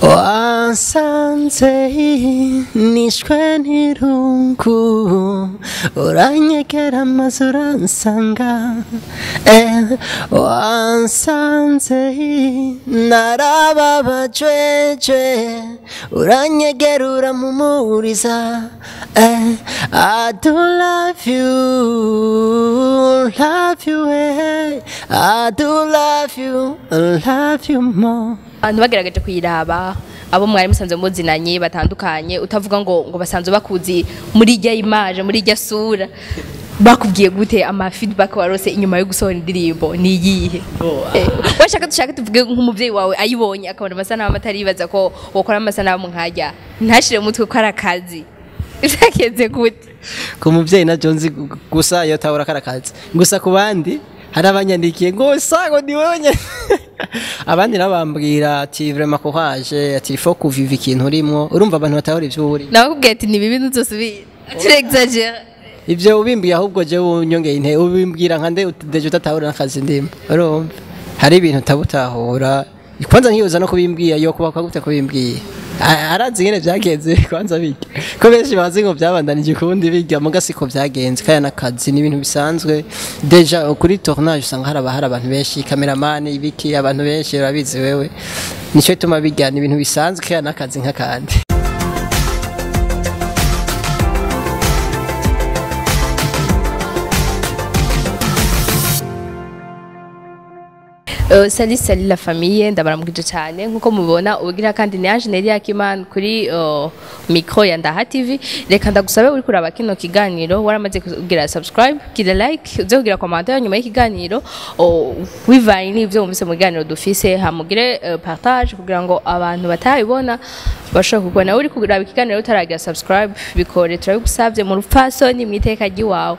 Wansanze nishwe n'irungu uranyegera maze uransanga wansanze narababajweje uranyegera urampumuriza I do love you I do love you more. Abantu bagerageje kuyiraba abo mwari musanze muzinanye batandukanye utavuga ngo basanzwe bakuzi muri ijya image muri ijya sura bakubwiye gute ama feedback warose inyuma yo gusohora indirimbo ni yihe washaka tuvuge nk'umuvyeyi wawe ayibonye akabona amasanamu ataribaza ko wokora amasanamu nkajya ntashire mutwe ko arakazi byakeze gute ku muvyeyi na Jonzi gusa yo tabura karakazi gusa ku bandi hari abanyandikiye ngo sago ni wewe abandi nabambwira ati vraiment courage ati il faut que vive ikintu urimo urumva abantu batahora ivyo uri nakubwiye ati ni bibi nuzosubira turexagera ivyo ubimbiye ahubwo je unyongeye inte ubimbwira nkande deje utatahura nakazi ndimo urumva hari ibintu tabutahura kwanza nkiyoza no kubimbwiye yo kuba kwagute kubimbwiye arazi ngene byagenze kwanza bige ko benshi bazi ngo byabandanije kundi biga mugasiko byagenze kaya nakazi ni ibintu bisanzwe deja kuri tournage usanga hari abantu benshi cameraman ibiki abantu benshi barabizi wewe nico bituma biga ni ibintu bisanzwe kaya nakazi nkakandi Salut la famille ndabaramukije cyane nkuko mubona ubugira kandi ni Ange Yakimana kuri micro ya Ndaha TV reka ndagusabe uri kuraba kino kiganiro waramaze kugira subscribe gira like uze kugira commentaire nyuma y'ikiganiro wivaye n'ivyo mumvise mu kiganiro dufise hamugire partage kugira ngo abantu batayibona bashaka kubona uri kuraba ikiganiro utaragira subscribe bikore turabigusavye mu rupfasoni mwiteka giwawe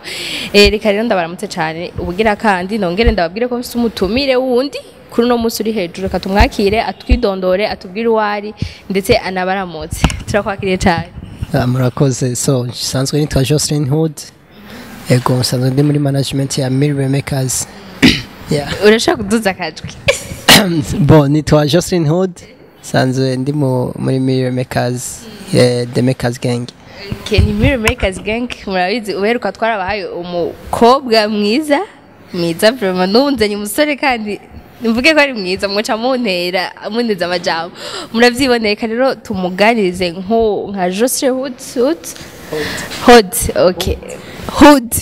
reka rero ndabaramutse cyane ubugira kandi nongere ndababwire ko mfite umutumire wundi kuri no musi uri hejuru katumwakire atwidondore atubwire uwari ndetse anabaramutse turakwakiriye cyane murakoze so sanzwe nitwa Jocelyn Hood ego sanzwe ndi muri management ya Mirror Makers urashaka kuduza akajwi bon nitwa Jocelyn Hood sanzwe ndi muri Mirror Makers the Makers Gang ni Mirror Makers Gang murabizi uheruka twarabahaye umukobwa mwiza vraiment nunzanye umusore kandi nimvuge ko ari mwiza mwoca muntera muneza amajambo muravyiboneka rero tumuganirize nka Jocelyn Hood okay Hood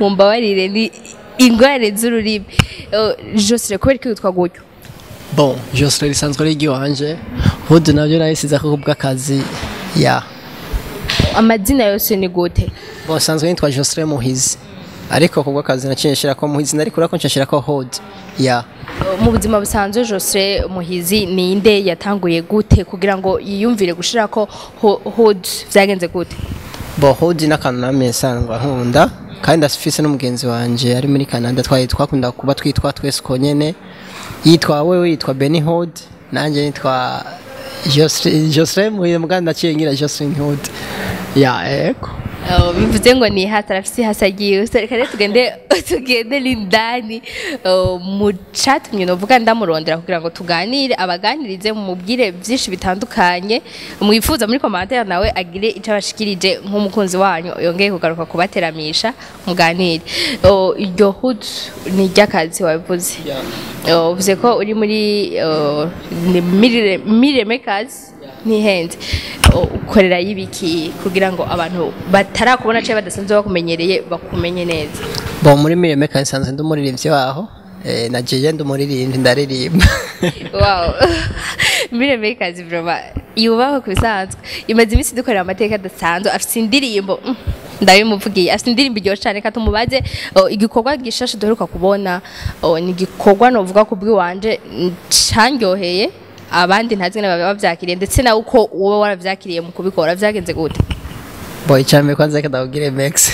mumbabarire ni ingware z'ururimi Jocelyn ko bari twagutyo bon Jocelyn lisanzwe rigi wanje Hood navyo nahisiza ko kubw'akazi amazina yose ni gute bon sanzwe nitwa Jocelyn Muhizi ariko kubw'akazi nacinshira ko Muhizi ariko urako ncinshira ko Hood mu buzima busanzwe Jocelyn Muhizi ninde yatanguye gute kugira ngo yiyumvire gushira ko Hood vyagenze gute bo Hood nakantu namye sangwa nkunda kandi asifise n'umugenzi wanje ari muri Canada twakunda kuba twitwa twese ko nyene yitwa wewe yitwa Benny Hood nanje nitwa Jocelyn Muhizi muganda naciye ngira Jocelyn Hood eko bivuze ngo ni hatarafisi hasagiye kare tugende lindani mu chat mwe novuga ndamurondera kugira ngo tuganire abaganirize mu mubwire byinshi bitandukanye mwifuza muri commentaire nawe agire icabashikirije nk'umukunzi wanyu yongeye kugaruka kubateramisha muganire iryo Hood ni ryakazi wabivuze uvuze ko uri muri Mirror Makers nihenze ukorera yibiki kugira ngo abantu batarakubona cyo badasanzwe bakumenyereye bakumenye neza bo muri Mirror Makers sanze ndumuririmbyi waho nagiye ndumuririmbyi ndaririmba wow Mirror Makers vraiment yubaho kubisanzwe imaze imisi dukorera amateka adasanzwe afite indirimbo ndabimuvugiye afite indirimbo iryo cyane katumubaze igikorwa gishashe duheruka kubona ni igikorwa novuga ku bw'iwanje cyanyoheye abandi ntazi ne bavyakiriye ndetse na uko uwo waravyakiriye mu kubikora vyagenze gute boy cyane kwanza kadabwire Max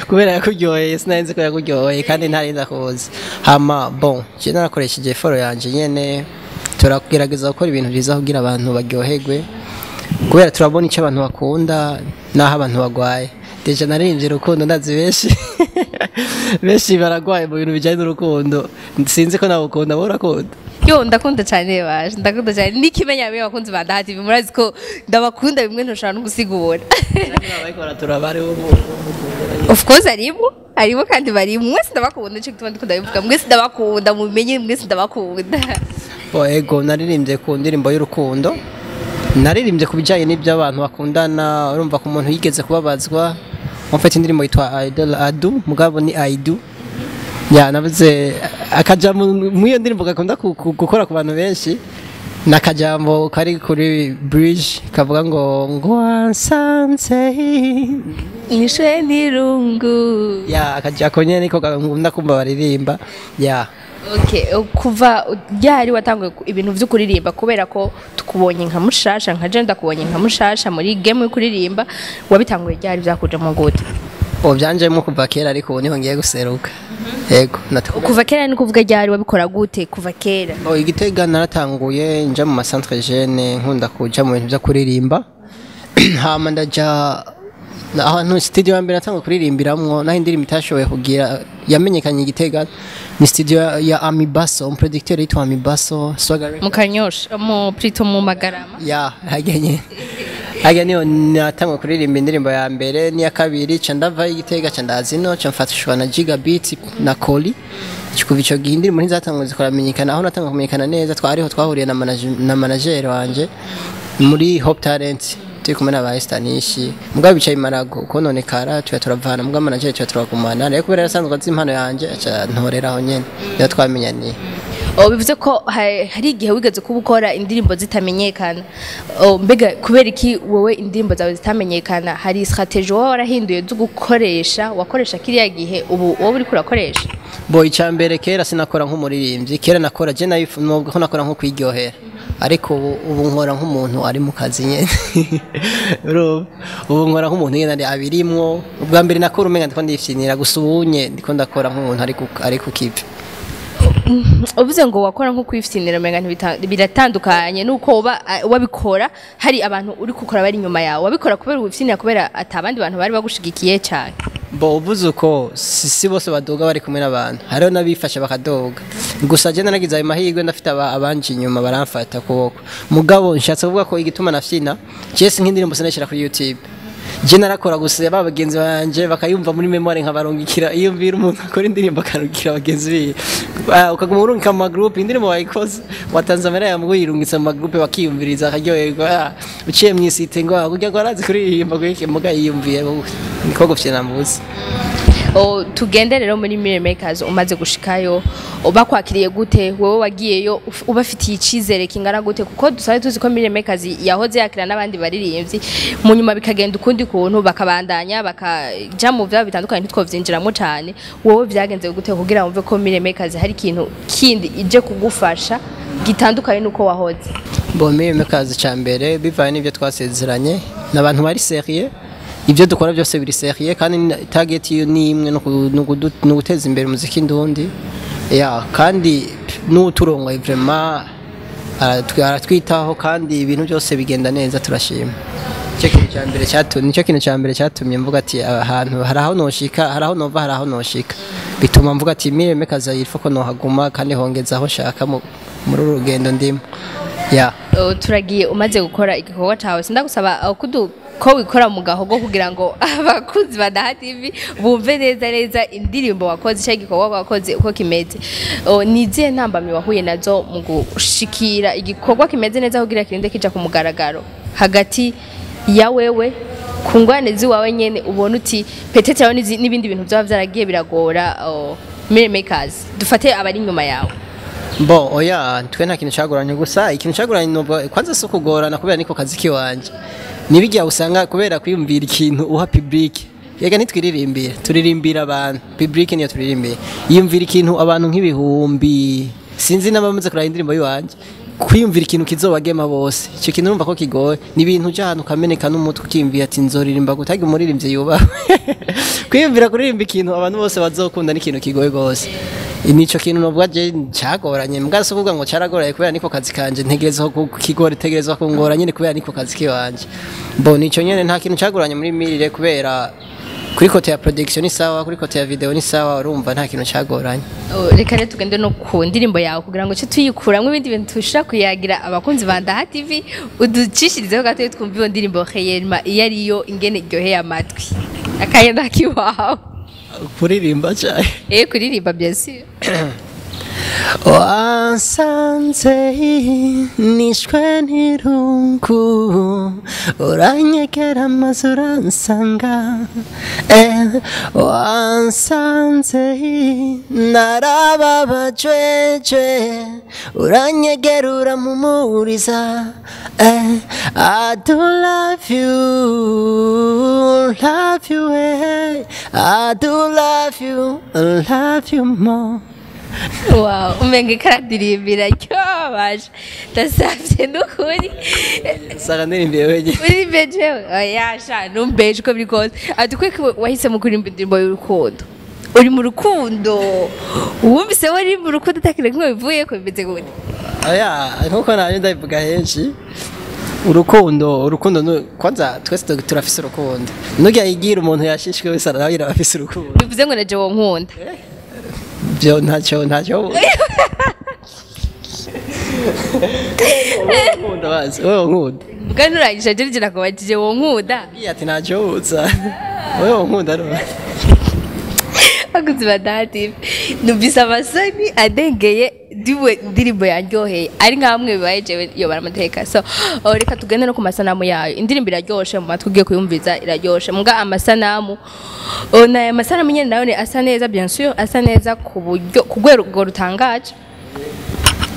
kubera yakuryoheye sinanze ko yakuryoheye kandi ntarinda kuza hama bon je narakoresheje follow yanje nyene turagerageza gukora ibintu byiza kugira abantu baryoherwe kubera turabona icyo abantu bakunda naho abantu bagwaye deja naririmbye urukundo ndazi benshi baragwaye mu bintu bijanye n'urukundo sinzi ko nabukunda borakunda yo ndakunda cyane baje ndakunda cyane nikimenya byo bakunzi ba Ndaha TV murazi ko ndabakunda bimwe ntushobora no gusigura of course arimo kandi bari mwese ndabakunda cyo gituma ndikunda bivuga mwese ndabakunda mumenye mwese ndabakunda ego naririmbye ku ndirimbo y'urukundo naririmbye ku bijyanye n'ibyo abantu bakundana urumva ko umuntu yigeze kubabazwa mufite indirimbo yitwa Idol Adu mugabo ni Aidu ya navuze akajambo mu iyo ndirimbo gakunda gukora ku bantu benshi nakajambo kari kuri bridge kavuga ngo ansanze ishwe nirungu ya akajako nyene niko gakunda kumva baririmba ya okay kuva ryari watanguye ibintu byo kuririmba kubera ko tukubonye nka mushasha nka je ndakubonye nka mushasha muri game yo kuririmba wabitanguye ryari byakuja mu gute byanjemo kuva kera ariko ubu niho ngiye guseruka yego kuva kera ni kuvuga ryari wabikora gute kuva kera igitega naratanguye nja mu masantre jeune nkunda kuja mu bintu byo kuririmba hama ndaja ahantu studio ya mbere natanguye kuririmbiramwo naho indirimbo itashoboye kugira yamenyekanye igitega ni studio ya Amibaso umuproducteur yitwa Amibaso Swagger mu Kanyosha mu Prito mu Magarama ya hajya niyo natanguye kuririmba indirimbo ya mbere n'iya kabiri ca ndava igitega ca ndazino ca mfatishwa na Gigabit na Koli kuva ico gihe indirimbo ntizatanguye zikoramenyekana aho natanguye kumenyekana neza twariho twahuriye na manager wanje muri Hope Talent turi kumwe n'aba Estanishi mugabo bicaye imarago kononekara tuya turavana mugabo manager tuya turagumana rero kubera yasanzwe azi impano yanje aca ntoreraho nyene rero twamenyaniye bivuze ko hari igihe wigeze kuba ukora indirimbo zitamenyekana mbega kubera iki wowe indirimbo zawe zitamenyekana hari strategy wowe warahinduye zo gukoresha wakoresha kiriya gihe ubu wowe uri kurakoresha icambere kera sinakora nk'umuririmbyi kera nakora je nubwo ko nakora nko kwiryohera ariko ubu nkora nk'umuntu ari mu kazi nyene ubu nkora nk'umuntu nyene abirimwo ubwa mbere nakora umenga ndiko ndifyinira gusa ubunye ndiko ndakora nk'umuntu ari ku kivi uvuze ngo wakora nko kwifyinira menga biratandukanye nuko wabikora hari abantu uri gukora bari inyuma yawe wabikora kubera ubifyinira kubera atabandi bantu bari bagushigikiye cyane uvuze uko si bose badoga bari kumwe n'abantu hariho n'abifasha bakadoga gusa je naragize ayo mahirwe ndafite abanje inyuma baramfata kuboko mugabo nshatse kuvuga ko igituma nafyina cyese nk'indirimbo sinashira kuri YouTube je narakora gusa bagenzi banje bakayumva muri memoire nkabarungikira iyo mvira umuntu akora indirimbo akarungikira bagenzi biwe ukaguma urungika mu group indirimbo wayikoze watanze amera ya muguyirungitsa mu group bakiyumviriza akaryoherwa uciye mu isite ngo kujya ngo arazi kuririmba gweke muga yiyumviye niko gufyina mbuzi tugende rero muri Mire Makers umaze gushikayo bakwakiriye gute wowe wagiyeyo ubafitiye icizere kingana gute kuko dusaye tuzi ko Mire Makers yahoze yakira n'abandi baririmbyi mu nyuma bikagenda ukundi kuntu bakabandanya bakaja mu bya bitandukanye ntitwovyinjiramo cyane wowe byagenze gute kugira wumve ko Mire Makers hari ikintu kindi ije kugufasha gitandukanye nuko wahoze Mire Makers cyambere bivaye n'ibyo twasezeranye n'abantu bari serieux ibyo dukora byose biri serieux kandi target ni imwe no guteza imbere umuziki ndundi ya kandi n'uturongo vraiment aratwitaho kandi ibintu byose bigenda neza turashima nicyo kintu cyambere cyatumye mvuga ati ahantu haraho noshika haraho nova haraho noshika bituma mvuga ati Mire Makers yirfa ko nohaguma kandi hongeza aho shaka muri urugendo ndimo ya turagiye umaze gukora igikorwa cyawe sindagusaba ko wikora mu gahogo kugira ngo abakunzi ba Ndaha TV bumve neza indirimbo wakoze cyangwa igikorwa wakoze uko kimeze niziye ntambamye wahuye nazo mu gushikira igikorwa kimeze neza kugira kirinde kija ku mugaragaro hagati ya wewe kungwane ziwawe nyene ubona uti petete yawe n'ibindi bintu byaba byaragiye biragora Mire Makers dufate abari inyuma yawe oya twe nta kintu cyagoranye gusa ikintu cyagoranye nubwo kwanza so kugorana kubera niko kazi kiwanje nibijya usanga kubera kwiyumvira ikintu uha public yega nitwiririmbira turirimbira abantu public niyo turirimbira yiyumvira ikintu abantu nk'ibihumbi sinzi n'abamaze kuraya indirimbo yiwanje kwiyumvira ikintu kizobagema bose icyo kintu numva ko kigoye ni ibintu cy'ahantu kameneka n'umutwe ukiyumvira ati nzoririmba gutanga umuririmbyi yuba kwiyumvira kuririmba ikintu abantu bose bazokunda n'ikintu kigoye gose nico kintu nubwo je cyagoranye mbwase kuvuga ngo cyaragoraye kubera niko kazi kanje ntegereza ko kigora tegereza ko ngora nyine kubera niko kazi kiwanje nico nyene nta kintu cyagoranye muri Mirire kubera kuri kote ya production ni sawa, kuri kote ya video ni sawa, urumva nta kintu cyagoranye. Reka rero tugende no ku ndirimbo yawe kugira ngo cyo tuyikuramwe ibindi bintu tushaka kuyagira abakunzi ba Ndaha TV, uducishirizeho gato twumva iyo ndirimbo Khayelma iyo ariyo ingene iryoheye amatwi akayenda kiwawe kuririmba cyane kuririmba bien sûr. Wansanze nishwe n'irungu uranyegera amazi uransanga wansanze narababajweje uranyegera uramumuriza I do love you I do love you more. Wow, umenga ikaradirimira cyobaje ndasavye nukuri sara ndirimbiye weje uri beje oyasha numbeje ko bikoze atukweke wahise mu kurimba indirimbo y'urukundo uri mu rukundo wumvise wari mu rukundo takire nkwe bivuye ko bimeze gute oya nkuko naje ndabivuga henshi urukundo kwanza twese turafise urukundo nujya yigira umuntu yashishwe wese arabira afise urukundo bivuze ngo naje wo nkunda byo ntacyo nkunda bazi wowe nkunda kandi urangije agerageza kubagije wo nkunda ati ntacyo uza wowe nkunda rero akuzi badati nubisa amasoni adengeye diwe ndirimbo yaryoheye ari nkamwe bibaye jewe yo baramateka so reka tugende no ku masanamu yayo indirimbo iraryoshe mu matwi ugiye kuyumviza iraryoshe mbwa amasanamu na amasanamu nyene nayo asa neza bien sûr asa neza ku buryo ku rwego rutangaje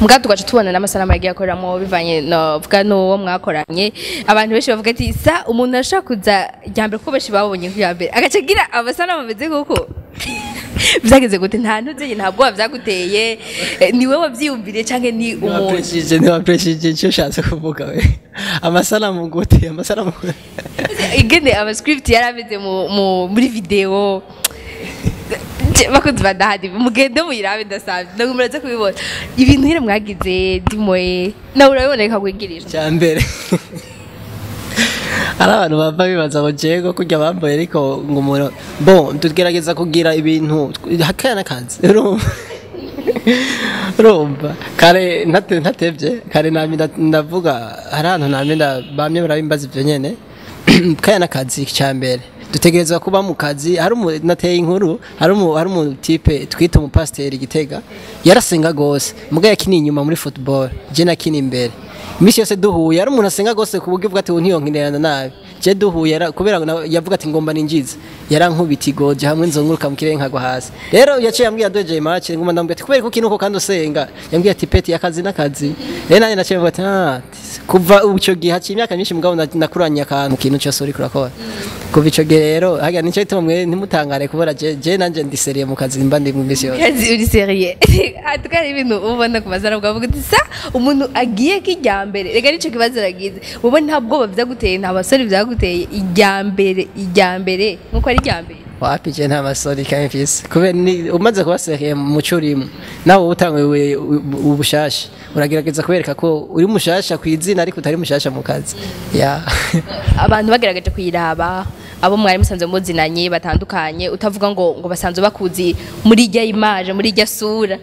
mbwa tugaca tubona n'amasanamu yagiye akoreramo bivanye no vuga n'uwo mwakoranye abantu benshi bavuga ati sa umuntu ashaka kuza ryambere ko benshi babonye nk'iyambere agacagira amasanamu ameze kuko byageze gute nta ntuze ntabwo wavyaguteye niwe wavyiyumvire canke ni umuntu ni wapreshije cyo shatse kuvuga we amasanamu gute amasanamu igene aba script yarameze muri video bakunze badahadi mugende muyirabe ndasavye ndagumuraze kubibona ibintu hire mwagize dimoye na uraboneka kwigirira cyambere hari abantu bava bibaza ngo jego kujya bambaye ariko ngo umuntu bon tugerageza kugira ibintu hakaya n'akazi urumva kare ntatevye kare ndavuga hari ahantu namye bamye barabimbaza ivyo nyene kaya n'akazi cyambere dutegerezwa kuba mu kazi hari nateye inkuru hari umu type twita umu pasteur Gitega yarasenga gose muga yakini inyuma muri football je nakini imbere imisi yose duhuye hari umuntu asenga gose ku buryo bwa ati ntiyonkinerana nabi je duhuye kubera yavuga ati ngomba ninjiza yarankubita igoje hamwe nzonguruka mu kirere nkagwa hasi rero yaciye yambwiye adoje match ngoma ndambwiye ati kubera ko kinuko kandi usenga yambwiye ati peti y'akazi n'akazi rero nanye naciye mvuga ati kuva uco gihe haciye imyaka myinshi mugabo nakuranye akantu kintu cyose uri kurakora kuva ico gihe rero haga nico gituma mwe ntimutangare kubera je nanje ndi seriye mu kazi mba ndi mu misi yose kazi uri seriye atukari ibintu ubona ku mazara bwavuga ati sa umuntu agiye kijyambere rega nico kibazo ragize ubona ntabwo bavyaguteye nta basore vyaguteye ijyambere nkuko ari ijyambere wapi je nta basore kandi fisi kubera umaze kubaseriye mu curimo nawe utangwe ubushasha uragerageza kubereka ko uri mushasha kwizina ariko utari mushasha mu kazi ya abantu bagerageje kuyiraba abo mwari musanze muzinanye batandukanye utavuga ngo basanzwe bakuzi muri ijya image muri ijya sura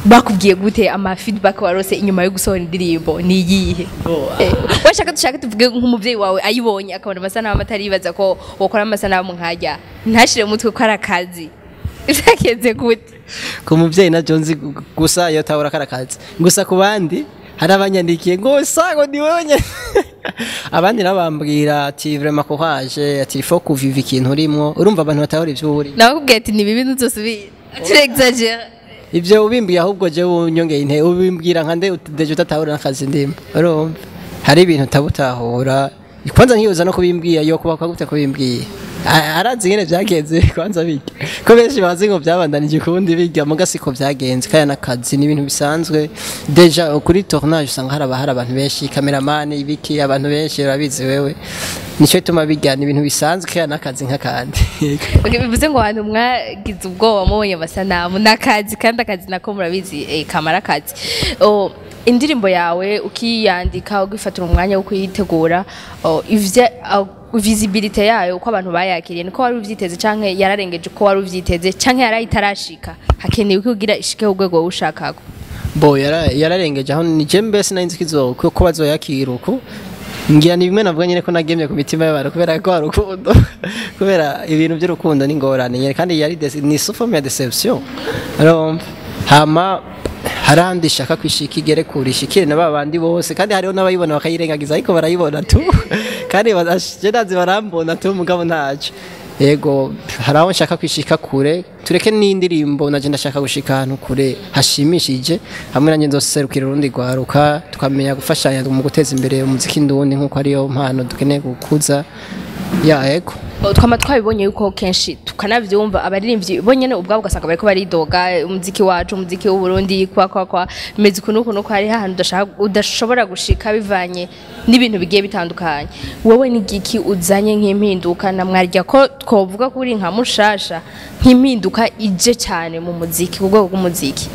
bakubwiye gute ama feedback warose inyuma yo gusohora indirimbo ni yihe washaka dushaka tuvuge nk'umuvyeyi wawe ayibonye akabona amasanamu ataribaza ko wokora amasanamu nkajya ntashire mutwe ko arakazi byakeze gute ku muvyeyi na Jonzi gusa yo tabura karakazi gusa ku bandi hari abanyandikiye ngo sago ni wewe abandi nabambwira ati vraiment courage ati faut kuviva ikintu urimo urumva abantu batahora ivyo uri nakubwiye ati ni bibi nuzosubira ati exagere ivyo ubimbiye ahubwo je unyongeye inte ubimbwira nkande deje utatahura n'akazi ndimo urumva hari ibintu utabutahura kwanza nkiyoza no kubimbwiye yo kuba kwagute kubimbwiye arazi ngene byagenze kwanza bige ko benshi bazi ngo byabandanije kundi biga mugasiko byagenze kaya nakazi ni ibintu bisanzwe deja kuri tournage usanga hari abantu benshi cameraman ibiki abantu benshi barabizi wewe nico tuma bigana ibintu bisanzwe kaya nakazi nkakandi bivuze ngo abantu mwagize ubwoba mubonye basanamu nakazi kandi akazi nako murabizi kamara kazi indirimbo yawe ukiyandika ugifatira umwanya wo kuyitegura ivye visibility yayo uko abantu bayakiriye niko wari uvyiteze canke yararengeje uko wari uvyiteze canke yarayitarashika hakenewe kugira ishike urwego ushakako bo yararengeje aho nije mbese narinzi ko bazoyakira uko ngira ni bimwe navuga nyene ko nagemye ku mitima y'abantu kubera ko hari urukundo kubera ibintu by'urukundo n'ingorane nyene kandi yari ni forme ya deception alors hama harandi shaka kwishika igere kurishikire n'abandi bose kandi hariho n'abayibona bakayirengagiza ariko barayibona tu kandi je nazi barambona tu mugabo ntaje yego haraho nshaka kwishika kure tureke n'indirimbo naje ndashaka gushika ahantu kure hashimishije hamwe nanjye nzoserukira urundi rwaruka tukamenya gufashanya mu guteza imbere umuziki ndundi nkuko ariyo mpano dukeneye gukuza yego twama twabibonye yuko kenshi tukanavyumva abaririmbyi bonyene ubwabo ugasanga bariko baridoga umuziki wacu umuziki w'u Burundi kwa bimeze kunuko hari hahantu udashobora gushika bivanye n'ibintu bigiye bitandukanye wowe n'igiki uzanye nk'impinduka na mwarya ko twovuga kuri nka mushasha nk'impinduka ije cyane mu muziki ku rwego rw'umuziki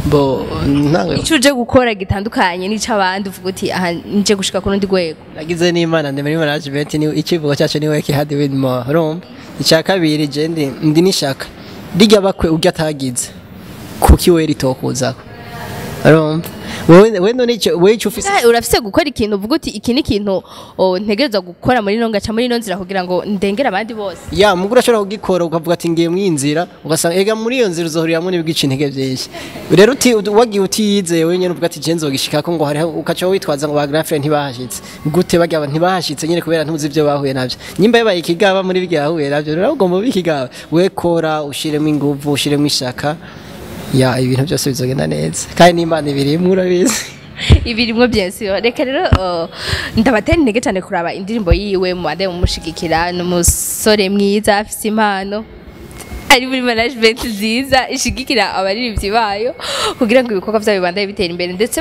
bo ntango icuje gukora gitandukanye n'icabandi uvuga uti aha nje gushika ku rundi rwego nagize n'Imana ndi muri management ni ikivugo cyacu ni weke hard with more rumba icya kabiri je ndi nishaka rijya bakwe ujya atagize kuki we ritokuzako rumba wewe none icyo ufise urafise gukora ikintu uvuga uti iki ni ikintu ntegereza gukora muri no ngaca muri no nzira kugira ngo ndengera abandi bose ya mugura ashobora kugikora ukavuga ati ngiye mu inzira ugasanga ega muri iyo nzira uzohuriramo n'ibwica intege byinshi rero uti wagiye utiyizeye wenyine uvuga ati cenzo gishika ko ngo hari ukaca witwaza ngo ba grand frère ntibahashitse gute bagya abantu ntibahashitse nyine kubera ntuzi ibyo bahuye navyo nyimba yabaye ikigaba muri byahuye navyo rero ugomba bikigaba we kora ushiremo inguvu ushiremo ishaka ya ibintu byose bizogenda neza kandi n'Imana ibirimwe urabizi ibirimwe byose reka rero ndabatera intege cyane kuraba indirimbo yiwe mu ade umushigikira n'umusore mwiza afite impano ari muri management nziza ishigikira abaririmbyi bayo kugira ngo ibikorwa byabo bibandaye bitera imbere ndetse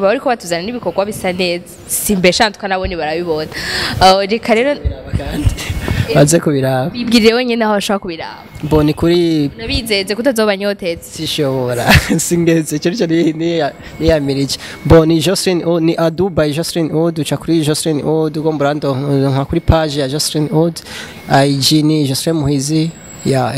bari ko batuzana n'ibikorwa bisa neza simbesha tukanabone barabibona reka rero baze kubiraba bibwiriye wenyine aho bashaka kubiraba mboni kuri nabizeze kutazobanyotetse sishobora singeze cyo ni yamirije mboni Jocelyn O ni Aduba Jocelyn O duca kuri Jocelyn O dugombrando nka kuri page ya Jocelyn O IG ni Jocelyn Muhizi ya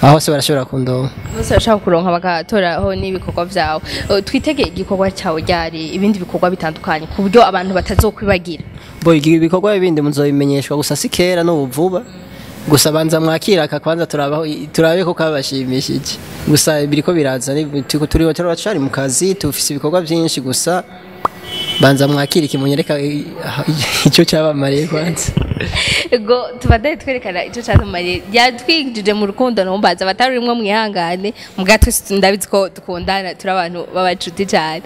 aho se barashobora kundonka bose barashaka kuronka bagatoraho n'ibikorwa vyawe twitege igikorwa cyawe ryari ibindi bikorwa bitandukanye ku buryo abantu batazokwibagira boy ibikorwa bibindi muzobimenyeshwa gusa sikera no vuba gusa banza mwakira akakwanza turabe ko kabashimishije gusa biriko biraza turiho turacari mu kazi tufise ibikorwa byinshi gusa banza mwakira ikimunyereka icyo cyabamariye kwanza ego tubadaye twerekana icyo cyabamariye yatwigije mu rukundo no mbaza batari rimwe mwihangane mugatwe ndabizi ko dukundana turi abantu babacuti cyane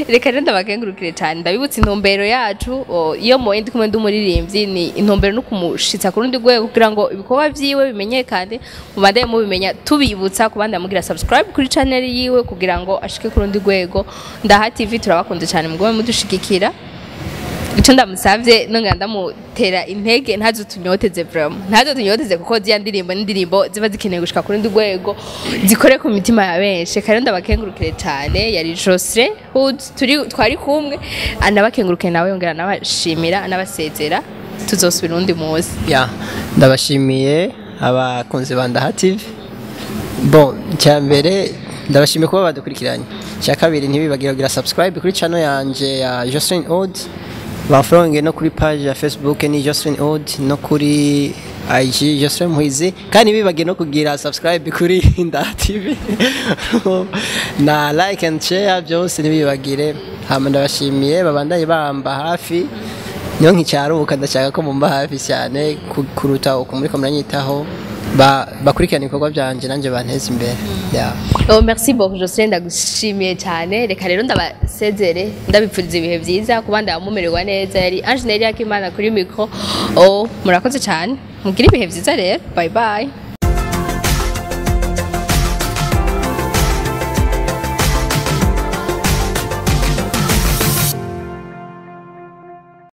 reka rero ndabakengurukire cyane ndabibutse intumbero yacu iyo mu ndi kumwe ndumuririmbyi ni intumbero no kumushitsa ku rundi rwego kugira ngo ibikorwa byiwe bimenyekane mubadaye mu bimenya tubibutsa kubanda mugira subscribe kuri channel yiwe kugira ngo ashike ku rundi rwego Ndaha TV turabakunze cyane mugome mudushigikira icyo ndamusavye nonga ndamutera intege ntazo tunyoteze vraiment ntazo tunyoteze kuko ziya ndirimbo n'indirimbo ziba zikeneye gushika ku rundi rwego zikore ku mitima ya benshi kandi ndabakengurukire cyane yari Jocelyn Hood twari kumwe anabakengurukire nawe yongera nabashimira anabasezera tuzosubira undi munsi ya ndabashimiye abakunzi ba Ndaha TV bon cyambere ndabashimiye kuba badukurikiranye cya kabiri ntibibagira kugira subscribe kuri channel yanje ya Jocelyn Odd baforonge no kuri page ya Facebook ni Jocelyn Odd no kuri IG Jocelyn Muhizi kandi bibage no kugira subscribe kuri Ndaha TV na like and share byose nibibagire hama ndabashimiye babandaye bamba hafi niyo nkicyaruka ndashaka ko mumba hafi cyane kuruta uko muri ko muranyitaho bakurikirana ibikorwa byanje nanje banteza imbere merci beaucoup Jocelyn ndagushimiye cyane reka rero ndabasezere ndabipfuriza ibihe byiza kubanda yamumererwa neza yari Angeline Yakimana kuri micro murakoze cyane mugira ibihe byiza rero bye bye